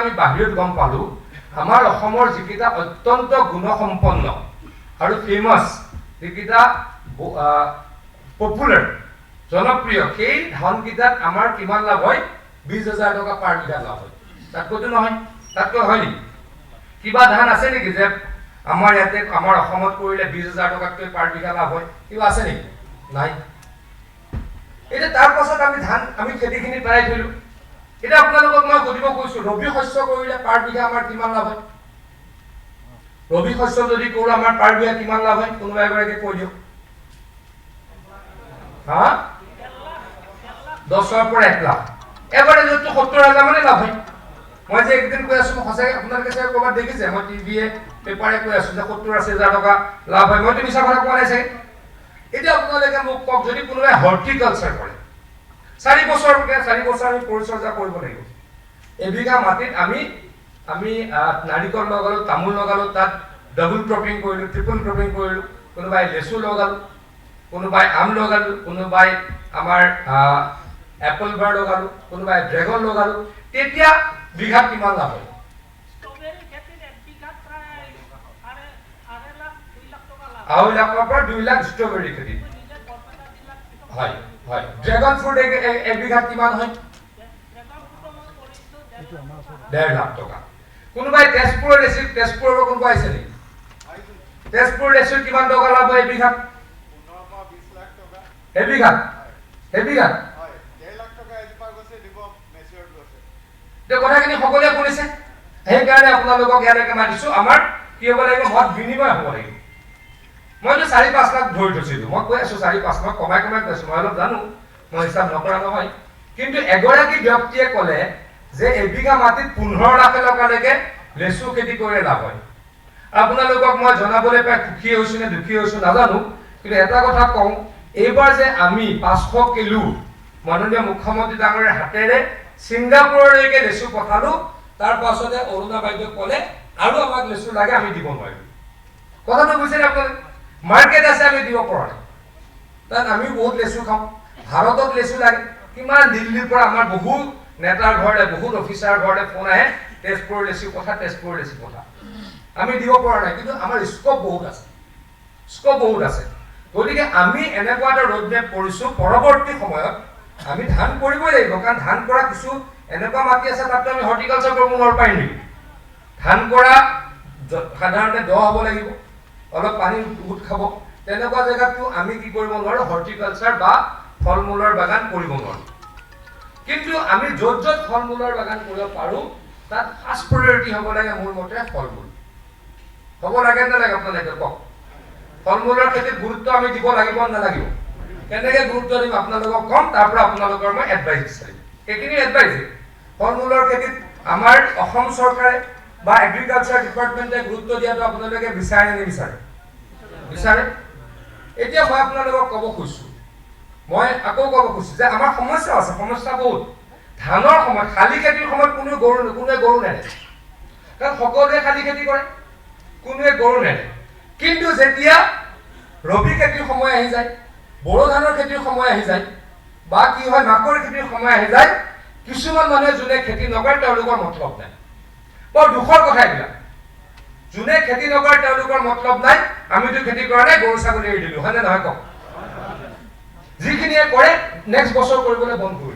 আমি বাহিৰত গম পালো আমাৰ অসমৰ যিকেইটা অত্যন্ত গুণসম্পন্ন আৰু ফেমাছ যিকেইটা পপুলাৰ জনপ্ৰিয় সেই ধানকেইটাত আমাৰ কিমান লাভ হয় 20,000 টকা পাৰ বিঘা লাভ হয় তাতকৈতো নহয় তাতকৈ হয় নেকি কিবা ধান আছে নেকি যে আমাৰ ইয়াতে আমাৰ অসমত কৰিলে 20,000 টকাতকৈ পাৰ বিঘা লাভ হয় কিবা আছে নেকি নাই এটা তাৰ পাছত আমি খেতিখিনি পেলাই থলো এটা আপোনালোকক মই সুধিব কৈছো ৰবি শস্য কৰিলে পাৰ বিঘা আমাৰ কিমান লাভ হয় ৰবি শস্য যদি কৰো আমাৰ পাৰ বিঘা কিমান লাভ হয় কোনোবা এগৰাকী কৈ দিয়ক হা 10 পৰা 1 লাখ এবারে যত 70,000 মানে লাভ হয় মই যে একদিন কৈ আছো সঁচাই আপোনালোকে চাই ক'ৰবাত দেখিছে মই টিভিয়ে পেপাৰে কৈ আছো যে 70,000 টকা লাভ হয় মইতো মিছা কথা কোৱা নাই চাগে এতিয়া আপোনালোকে মোক কওক যদি কোনোবাই হৰ্টিকালচাৰ কৰে 4 বছৰ আমি পৰিচৰ্যা কৰিব লাগিব এবিঘা মাটিত আমি নাৰিকল লগালো তামোল লগালো তাত ডাবল ক্ৰপিং কৰিলো ট্ৰিপল ক্ৰপিং কৰিলো কোনোবাই লেচু লগালো কোনোবাই আম লগালো কোনোবাই আমাৰ এপল বাৰ লগালো কোনোবাই ড্ৰেগন লগালো তেতিয়া বিঘাত কিমান লাভ হয় স্ট্ৰবেৰী খেতিত এক বিঘাত প্ৰায় 2 লাখ পৰা 2 লাখ স্ট্ৰবেৰী খেতি হয় হয় ড্ৰেগন ফ্ৰুট এক বিঘাত কিমান হয় 1.5 লাখ টকা কোনোবাই তেজপুৰৰ কোনোবা আছে নেকি তেজপুৰ লেচুৰ কিমান টকা লাভ হয় এবিঘাত 15 পৰা 20 লাখ টকা এবিঘাত হয় 1.5 লাখ টকা এজোপা গছে দিব মেচিউৰ গছে তে কথাখিনি সকলোৱে শুনিছে সেইকাৰণে আপোনালোকক ইয়ালৈকে মাতিছো আমাৰ কি হ'ব লাগিব মত বিনিময় হ'ব লাগিব মইতো 4-5 লাখ ধৰি থৈছিলো মই কৈ আছো 4-5 লাখ কমাই কৈছো মই অলপ জানো মই হিচাপ নকৰা নহয় কিন্তু এগৰাকী ব্যক্তিয়ে ক'লে যে এবিঘা মাটিত 15 লাখ টকালৈকে লেচু খেতি কৰি লাভ হয় আপোনালোকক মই জনাবলৈ পাই সুখী হৈছো নে দুখী হৈছো নাজানো কিন্তু এটা কথা কওঁ এইবাৰ যে আমি 500 কিলো মাননীয় মুখ্যমন্ত্ৰী ডাঙৰীয়াৰ হাতেৰে সিংগাপুৰলৈকে লেচু পঠালো তাৰ পাছতে অৰুণা বাইদেউ ক'লে আৰু আমাক লেচু লাগে আমি দিব নোৱাৰিলো কথাটো বুজিছে আপোনালোকে মাৰ্কেট আছে আমি দিব পৰা নাই তাত আমি বহুত লেচু খাওঁ ভাৰতত লেচু লাগে কিমান দিল্লীৰ পৰা আমাৰ বহুত নেতাৰ ঘৰলে বহুত অফিচাৰ ঘৰলে ফোন আহে তেজপুৰ লেচু কথা আমি দিব পৰা নাই কিন্তু আমাৰ স্কোপ বহুত আছে গতিকে আমি এনেকুৱা এটা ৰোড মেপ কৰিছো পৰৱৰ্তী সময়ত আমি ধান কৰিবই লাগিব কাৰণ ধান কৰা কিছু এনেকুৱা মাটি আছে তাত আমি হৰ্টিকালচাৰ কৰিব নোৱাৰিম নেকি ধান কৰা সাধাৰণতে দ হ'ব লাগিব অলপ পানী উঠ খাব তেনেকুৱা জেগাতো আমি কি কৰিব নোৱাৰো হৰ্টিকালচাৰ বা ফল মূলৰ বাগান কৰিব নোৱাৰো কিন্তু আমি য'ত ফল মূলৰ বাগান কৰিব পাৰো তাত ফাৰ্ষ্ট প্ৰায়োৰিটি হ'ব লাগে মোৰ মতে ফল মূল হ'ব লাগে নালাগে আপোনালোকে কওক ফল মূলৰ খেতিত গুৰুত্ব আমি দিব লাগিব নালাগিব কেনেকৈ গুৰুত্ব দিম আপোনালোকক কম তাৰ পৰা আপোনালোকৰ মই এডভাইচ বিচাৰিম এইখিনি এডভাইচ ফল মূলৰ খেতিত আমাৰ অসম চৰকাৰে বা এগ্ৰিকালচাৰ ডিপাৰ্টমেণ্টে গুৰুত্ব দিয়াটো আপোনালোকে বিচাৰে নে বিচাৰে এতিয়া মই আপোনালোকক ক'ব খুজিছো মই আকৌ ক'ব খুজিছো যে আমাৰ সমস্যা বহুত ধানৰ সময়ত শালি খেতিৰ সময়ত কোনোৱে গৰু নেৰে কাৰণ সকলোৱে শালি খেতি কৰে কোনোৱে গৰু নেৰে কিন্তু যেতিয়া ৰবি খেতিৰ সময় আহি যায় বড়ো ধানৰ খেতিৰ সময় আহি যায় বা কি হয় মাকৈ খেতিৰ সময় আহি যায় কিছুমান মানুহে যোনে খেতি নকৰে তেওঁলোকৰ মতলব নাই বৰ দুখৰ কথা এইবিলাক যোনে খেতি নকৰে তেওঁলোকৰ মতলব নাই আমিতো খেতি কৰা নাই গৰু ছাগলী এৰি দিলো হয়নে নহয় কওক যিখিনিয়ে কৰে নেক্সট বছৰ কৰিবলৈ বন্ধ কৰি